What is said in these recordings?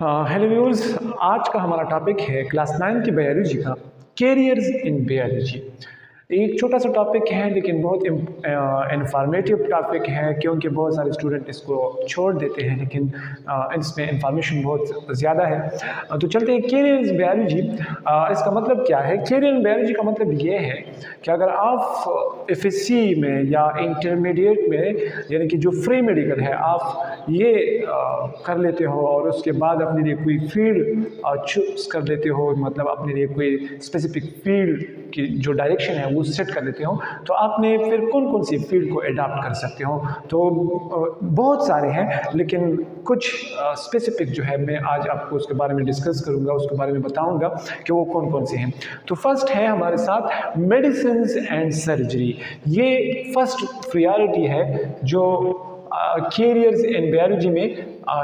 Hello viewers, आज का हमारा टॉपिक है क्लास 9 की बायोलॉजी का कैरियर्स इन बायोलॉजी। एक छोटा सा टॉपिक है लेकिन बहुत इंफॉर्मेटिव टॉपिक है, क्योंकि बहुत सारे स्टूडेंट इसको छोड़ देते हैं, लेकिन इसमें इंफॉर्मेशन बहुत ज़्यादा है। तो चलते हैं कैरियर्स बायोलॉजी। इसका मतलब क्या है? कैरियर इन बायोलॉजी का मतलब ये है कि अगर आप एफएससी में या इंटरमीडिएट में, यानी कि जो फ्री मेडिकल है, आप ये कर लेते हो और उसके बाद अपने लिए कोई फील्ड चूज कर लेते हो, मतलब अपने लिए कोई स्पेसिफिक फील्ड की जो डायरेक्शन है वो सेट कर लेते हो, तो आपने फिर कौन कौन सी फील्ड को अडॉप्ट कर सकते हो। तो बहुत सारे हैं, लेकिन कुछ स्पेसिफिक जो है मैं आज आपको उसके बारे में डिस्कस करूंगा, उसके बारे में बताऊंगा कि वो कौन कौन से हैं। तो फर्स्ट है हमारे साथ मेडिसिन एंड सर्जरी। ये फर्स्ट प्रायोरिटी है जो कैरियर्स इन बायोलॉजी में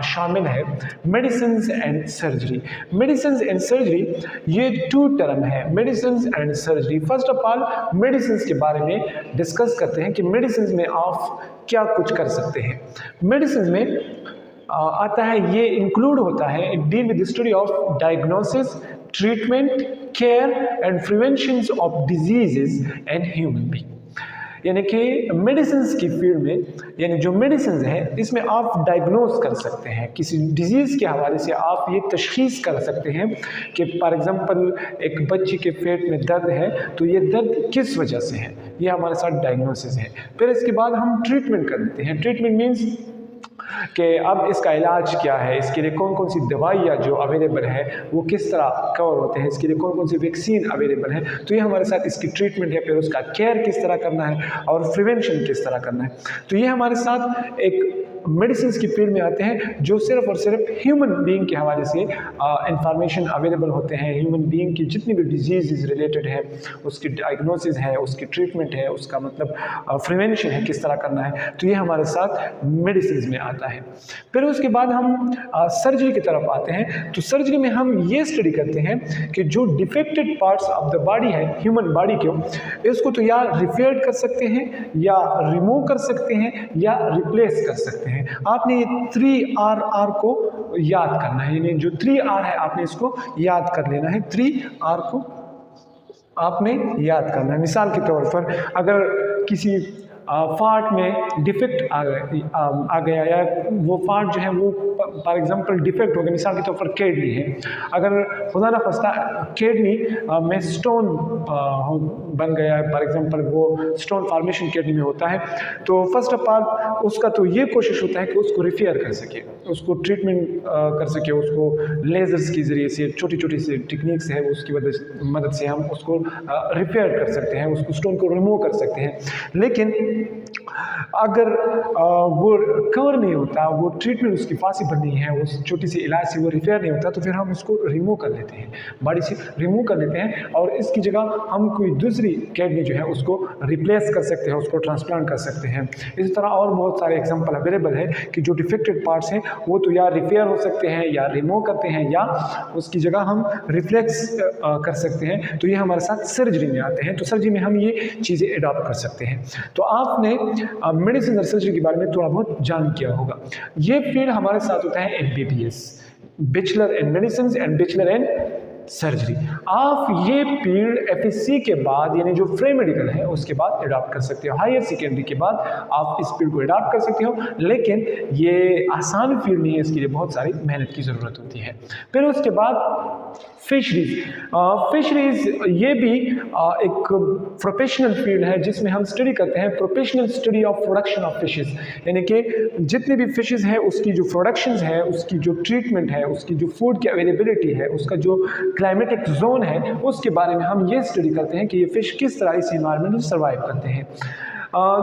शामिल है, medicine and surgery. Medicine and surgery ये टू टर्म है, medicine and surgery. First of all medicine के बारे में डिस्कस करते हैं कि मेडिसिन में आप क्या कुछ कर सकते हैं। मेडिसिन में आता है, ये इंक्लूड होता है, it deal with the study of diagnosis, treatment, care and prevention of diseases and human being. यानी कि मेडिसिन की फील्ड में, यानी जो मेडिसिन है इसमें आप डायग्नोज कर सकते हैं, किसी डिजीज़ के हवाले से आप ये तशखीस कर सकते हैं कि फॉर एग्जांपल एक बच्ची के पेट में दर्द है, तो ये दर्द किस वजह से है, ये हमारे साथ डायग्नोसिस है। फिर इसके बाद हम ट्रीटमेंट कर देते हैं। ट्रीटमेंट मीन्स कि अब इसका इलाज क्या है, इसके लिए कौन कौन सी दवाइयाँ जो अवेलेबल है वो किस तरह कवर होते हैं, इसके लिए कौन कौन सी वैक्सीन अवेलेबल है, तो ये हमारे साथ इसकी ट्रीटमेंट है। फिर उसका केयर किस तरह करना है और प्रिवेंशन किस तरह करना है, तो ये हमारे साथ एक मेडिसिन की फील्ड में आते हैं जो सिर्फ और सिर्फ ह्यूमन बीइंग के हवाले से इंफॉर्मेशन अवेलेबल होते हैं। ह्यूमन बीइंग की जितनी भी डिजीज़ रिलेटेड है, उसकी डायग्नोसिस है, उसकी ट्रीटमेंट है, उसका मतलब प्रिवेंशन है, किस तरह करना है, तो ये हमारे साथ मेडिसिन में आता है। फिर उसके बाद हम सर्जरी की तरफ आते हैं। तो सर्जरी में हम ये स्टडी करते हैं कि जो defected parts of the body है, ह्यूमन बॉडी के, इसको तो या रिपेयर कर सकते हैं, या रिमूव कर सकते हैं, या रिप्लेस कर सकते हैं। आपने ये 3R को याद करना है, यानी जो 3R है आपने इसको याद कर लेना है। 3R को आपने याद करना है। मिसाल के तौर पर अगर किसी पार्ट में डिफेक्ट आ गया, या वो पार्ट जो है वो फॉर एग्जांपल डिफेक्ट हो गया, मिसाल के तौर पर किडनी है, अगर खुदा ना खास्ता किडनी में स्टोन बन गया है, फॉर एग्जांपल वो स्टोन फॉर्मेशन किडनी में होता है, तो फर्स्ट ऑफ ऑल उसका तो ये कोशिश होता है कि उसको रिपेयर कर सके, उसको ट्रीटमेंट कर सके, उसको लेजर्स के ज़रिए से, छोटी छोटी सी टेक्निक्स है उसकी मदद से हम उसको रिपेयर कर सकते हैं, उसको स्टोन को रिमूव कर सकते हैं। लेकिन अगर वो कवर नहीं होता, वो ट्रीटमेंट उसकी पॉसिबल नहीं है, उस छोटी सी इलाज से वो रिपेयर नहीं होता, तो फिर हम उसको रिमूव कर लेते हैं, बॉडी से रिमूव कर लेते हैं, और इसकी जगह हम कोई दूसरी किडनी जो है उसको रिप्लेस कर सकते हैं, उसको ट्रांसप्लांट कर सकते हैं। इसी तरह और बहुत सारे एग्जांपल अवेलेबल है कि जो डिफेक्टेड पार्ट्स हैं वो तो या रिपेयर हो सकते हैं, या रिमूव करते हैं, या उसकी जगह हम रिफ्लेक्स कर सकते हैं। तो ये हमारे साथ सर्जरी में आते हैं। तो सर्जरी में हम ये चीज़ें अडॉप्ट कर सकते हैं। तो आपने मेडिसिन और सर्जरी के बारे में थोड़ा बहुत जान किया होगा। ये फील्ड हमारे साथ होता है MBBS, bachelor in medicine and bachelor in surgery. आप ये फील्ड एफएससी के बाद, यानी जो फ्री मेडिकल है उसके बाद अडॉप्ट कर सकते हो, हायर सेकेंडरी के बाद आप इस फील्ड को अडॉप्ट कर सकते हो, लेकिन ये आसान फील्ड नहीं है, इसके लिए बहुत सारी मेहनत की ज़रूरत होती है। फिर उसके बाद फिशरीज। फिशरीज ये भी एक प्रोफेशनल फील्ड है जिसमें हम स्टडी करते हैं, professional study of production of fishes, यानी कि जितनी भी फिशेस है उसकी जो प्रोडक्शन है, उसकी जो ट्रीटमेंट है, उसकी जो फूड की अवेलेबिलिटी है, उसका जो क्लाइमेटिक जोन है, उसके बारे में हम ये स्टडी करते हैं कि ये फिश किस तरह इस इन्वायरमेंट में सर्वाइव करते हैं।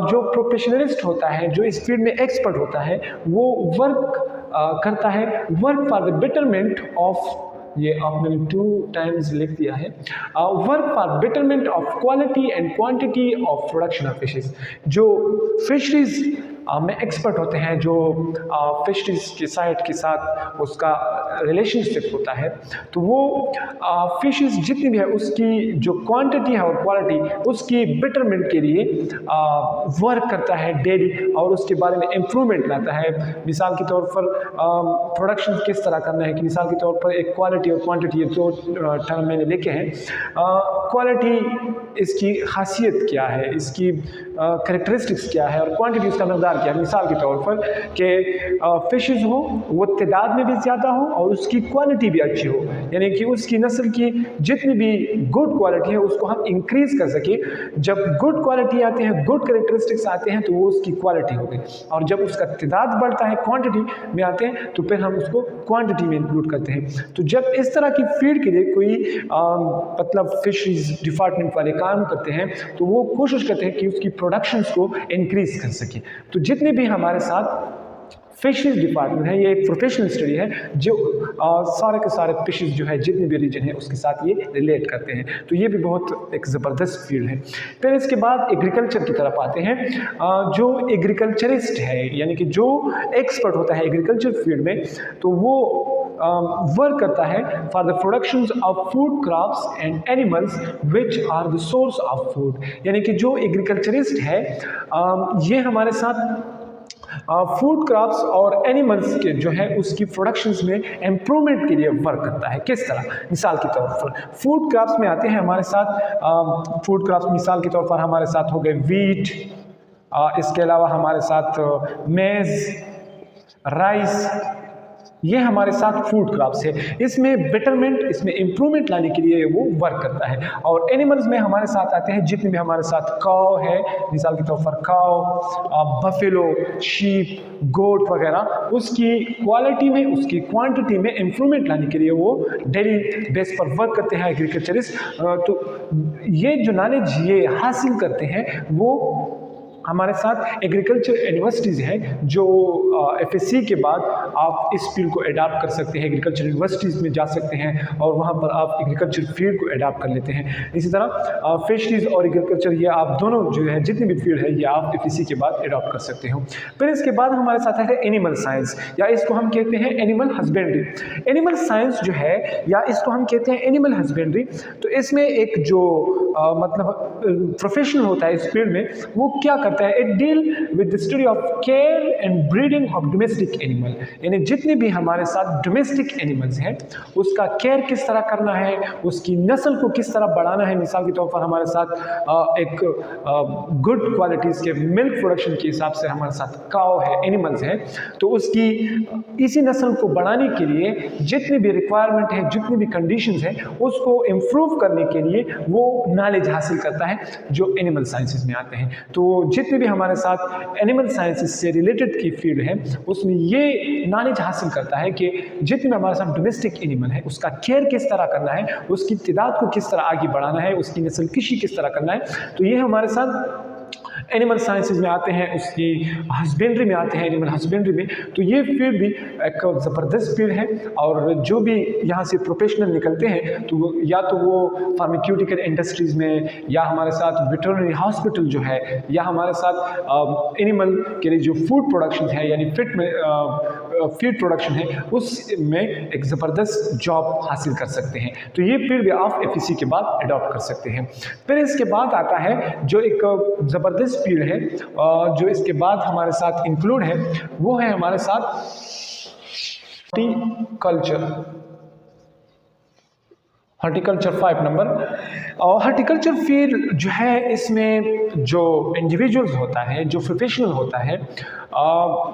जो प्रोफेशनलिस्ट होता है, जो इस फील्ड में एक्सपर्ट होता है, वो वर्क करता है, work for the betterment of, ये आपने 2 टाइम्स लिख दिया है, work for betterment of quality and quantity of production of fishes. जो फिशरीज में एक्सपर्ट होते हैं, जो फिशरीज के साइट के साथ उसका रिलेशनशिप होता है, तो वो फिशेस जितनी भी है उसकी जो क्वांटिटी है और क्वालिटी उसकी बेटरमेंट के लिए वर्क करता है डेली और उसके बारे में इम्प्रूवमेंट लाता है। मिसाल के तौर पर प्रोडक्शन किस तरह करना है कि मिसाल के तौर पर एक क्वालिटी और क्वांटिटी, ये दो टर्म मैंने लिखे हैं। क्वालिटी इसकी खासियत क्या है, इसकी करेक्टरिस्टिक्स क्या है, और क्वांटिटी उसका मकदार क्या है। मिसाल के तौर पर कि फिशेस हो वो तादाद में भी ज़्यादा हो और उसकी क्वालिटी भी अच्छी हो, यानी कि उसकी नस्ल की जितनी भी गुड क्वालिटी है उसको हम इंक्रीज़ कर सके। जब गुड क्वालिटी आते हैं, गुड करेक्टरिस्टिक्स आते हैं, तो वो उसकी क्वालिटी हो गई, और जब उसका तादाद बढ़ता है, क्वांटिटी में आते हैं, तो फिर हम उसको क्वांटिटी में इंक्लूड करते हैं। तो जब इस तरह की फीड के लिए कोई मतलब फिशरीज डिपार्टमेंट वाले काम करते हैं, तो वो कोशिश करते हैं कि उसकी प्रोडक्शंस को इंक्रीज कर सके। तो जितने भी हमारे साथ फिशरीज डिपार्टमेंट है, ये एक प्रोफेशनल स्टडी है जो सारे के सारे फिशेज जो है जितने भी रीजन है उसके साथ ये रिलेट करते हैं। तो ये भी बहुत एक ज़बरदस्त फील्ड है। फिर इसके बाद एग्रीकल्चर की तरफ आते हैं। जो एग्रीकल्चरिस्ट है, यानी कि जो एक्सपर्ट होता है एग्रीकल्चर फील्ड में, तो वो वर्क करता है for the production of food crops and animals which are the source of food. यानी कि जो एग्रीकल्चरिस्ट है ये हमारे साथ फूड क्रॉप्स और एनिमल्स के जो है उसकी प्रोडक्शंस में इम्प्रूवमेंट के लिए वर्क करता है। किस तरह? मिसाल के तौर पर फूड क्रॉप्स में आते हैं हमारे साथ। फूड क्रॉप्स मिसाल के तौर पर हमारे साथ हो गए वीट, इसके अलावा हमारे साथ मेज, राइस, ये हमारे साथ फूड क्रॉप्स है। इसमें बेटरमेंट, इसमें इम्प्रूवमेंट लाने के लिए वो वर्क करता है। और एनिमल्स में हमारे साथ आते हैं जितने भी हमारे साथ काव है, मिसाल के तौर पर काव, बफेलो, शीप, गोट वगैरह, उसकी क्वालिटी में, उसकी क्वांटिटी में इम्प्रूवमेंट लाने के लिए वो डेली बेस पर वर्क करते हैं एग्रीकल्चरिस्ट। तो ये जो नॉलेज ये हासिल करते हैं वो हमारे साथ एग्रीकल्चर यूनिवर्सिटीज़ हैं, जो एफएससी के बाद आप इस फील्ड को अडाप्ट कर सकते हैं। एग्रीकल्चर यूनिवर्सिटीज़ में जा सकते हैं और वहाँ पर आप एग्रीकल्चर फील्ड को अडाप्ट कर लेते हैं। इसी तरह फिशरीज और एग्रीकल्चर, ये आप दोनों जो है जितनी भी फील्ड है ये आप एफएससी के बाद अडाप्ट कर सकते हो। फिर इसके बाद हमारे साथ है एनिमल साइंस, या इसको हम कहते हैं एनिमल हस्बेंड्री। एनिमल साइंस जो है, या इसको हम कहते हैं एनिमल हस्बेंड्री, तो इसमें एक जो मतलब प्रोफेशनल होता है इस फील्ड में, वो क्या करता है? It deal with the study of care and breeding of domestic animal. यानी जितने भी हमारे साथ डोमेस्टिक एनिमल्स हैं उसका केयर किस तरह करना है, उसकी नस्ल को किस तरह बढ़ाना है। मिसाल के तौर पर हमारे साथ एक गुड क्वालिटीज़ के मिल्क प्रोडक्शन के हिसाब से हमारे साथ काव है, एनिमल्स है, तो उसकी इसी नस्ल को बढ़ाने के लिए जितनी भी रिक्वायरमेंट है, जितनी भी कंडीशंस है, उसको इम्प्रूव करने के लिए वो नॉलेज हासिल करता है जो एनिमल साइंसेज में आते हैं। तो जितने भी हमारे साथ एनिमल साइंसेज से रिलेटेड की फील्ड है उसमें ये नॉलेज हासिल करता है कि जितने भी हमारे साथ डोमेस्टिक एनिमल है उसका केयर किस तरह करना है, उसकी तादाद को किस तरह आगे बढ़ाना है, उसकी नस्ल कशी किस तरह करना है। तो ये हमारे साथ एनिमल साइंसेज में आते हैं, उसकी हस्बेंड्री में आते हैं, एनिमल हस्बेंड्री में। तो ये फील्ड भी एक ज़बरदस्त फील्ड है, और जो भी यहाँ से प्रोफेशनल निकलते हैं तो वो या तो वो फार्मास्यूटिकल इंडस्ट्रीज़ में, या हमारे साथ वेटरनरी हॉस्पिटल जो है, या हमारे साथ एनिमल के लिए जो फूड प्रोडक्शन है, यानी फीड प्रोडक्शन है, उसमें एक ज़बरदस्त जॉब हासिल कर सकते हैं। तो ये फील्ड भी आप एफएससी के बाद अडॉप्ट कर सकते हैं। फिर इसके बाद आता है जो एक ज़बरदस्त फील्ड है जो इसके बाद हमारे साथ इंक्लूड है, वो है हमारे साथ हॉर्टिकल्चर 5 नंबर। और हॉर्टिकल्चर फील्ड जो है, इसमें जो इंडिविजुअल्स होता है, जो प्रोफेशनल होता है,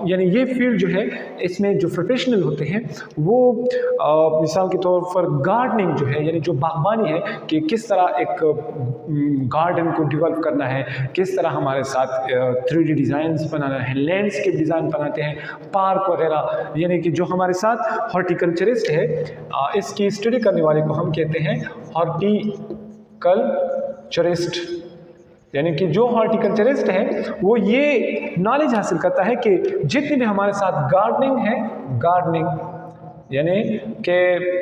यानी ये फील्ड जो है इसमें जो प्रोफेशनल होते हैं वो मिसाल के तौर पर गार्डनिंग जो है, यानी जो बागबानी है, कि किस तरह एक गार्डन को डेवलप करना है, किस तरह हमारे साथ 3D डिज़ाइंस बनाना है, लैंडस्केप डिज़ाइन बनाते हैं, पार्क वगैरह। यानी कि जो हमारे साथ हॉर्टिकल्चरिस्ट है, इसकी स्टडी करने वाले को हम कहते हैं हॉर्टिकल्चरिस्ट। यानी कि जो हॉर्टिकल्चरिस्ट है वो ये नॉलेज हासिल करता है कि जितनी भी हमारे साथ गार्डनिंग है, गार्डनिंग यानी कि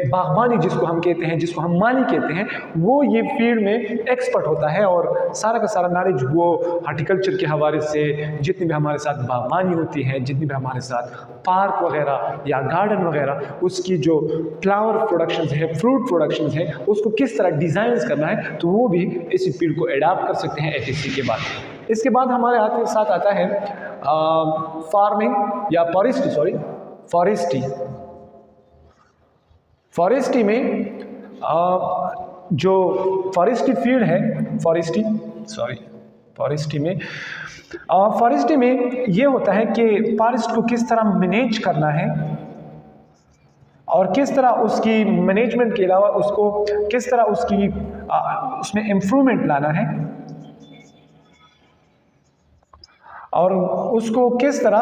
बागबानी जिसको हम कहते हैं, जिसको हम माली कहते हैं, वो ये फील्ड में एक्सपर्ट होता है और सारा का सारा नॉलेज वो हॉर्टिकल्चर के हवाले से जितनी भी हमारे साथ बागबानी होती है, जितनी भी हमारे साथ पार्क वगैरह या गार्डन वगैरह, उसकी जो फ्लावर प्रोडक्शंस है, फ्रूट प्रोडक्शंस है, उसको किस तरह डिज़ाइंस करना है, तो वो भी इसी फील्ड को अडॉप्ट कर सकते हैं FSC के बाद। इसके बाद हमारे साथ आता है फार्मिंग या फॉरेस्ट्री में जो फॉरेस्ट्री फील्ड है, फॉरेस्ट्री में ये होता है कि फॉरेस्ट को किस तरह मैनेज करना है और किस तरह उसकी मैनेजमेंट के अलावा उसको किस तरह उसमें इम्प्रूवमेंट लाना है और उसको किस तरह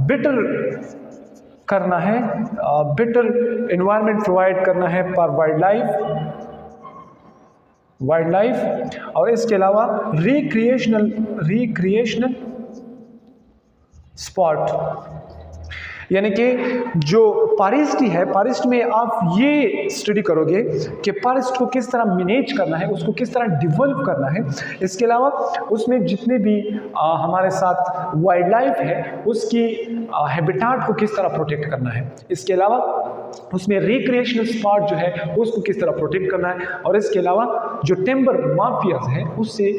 बेटर करना है, बेटर एनवायरनमेंट प्रोवाइड करना है फॉर वाइल्ड लाइफ और इसके अलावा रिक्रिएशनल स्पॉट। यानी कि जो फॉरेस्ट्री है, फॉरेस्ट में आप ये स्टडी करोगे कि फॉरेस्ट को किस तरह मैनेज करना है, उसको किस तरह डेवलप करना है, इसके अलावा उसमें जितने भी हमारे साथ वाइल्ड लाइफ है उसकी हैबिटाट को किस तरह प्रोटेक्ट करना है, इसके अलावा उसमें रिक्रिएशनल स्पॉट जो है उसको किस तरह प्रोटेक्ट करना है और इसके अलावा जो टिम्बर माफियाज हैं उससे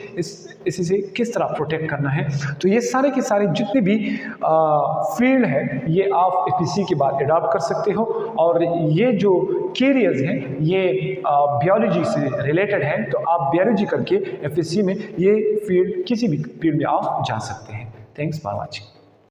इसी से किस तरह प्रोटेक्ट करना है। तो ये सारे के सारे जितने भी फील्ड है ये आप FSC के बाद अडॉप्ट कर सकते हो और ये जो कैरियर्स हैं ये बायोलॉजी से रिलेटेड है, तो आप बायोलॉजी करके FSC में ये फील्ड किसी भी फील्ड में आप जा सकते हैं। Thanks for watching.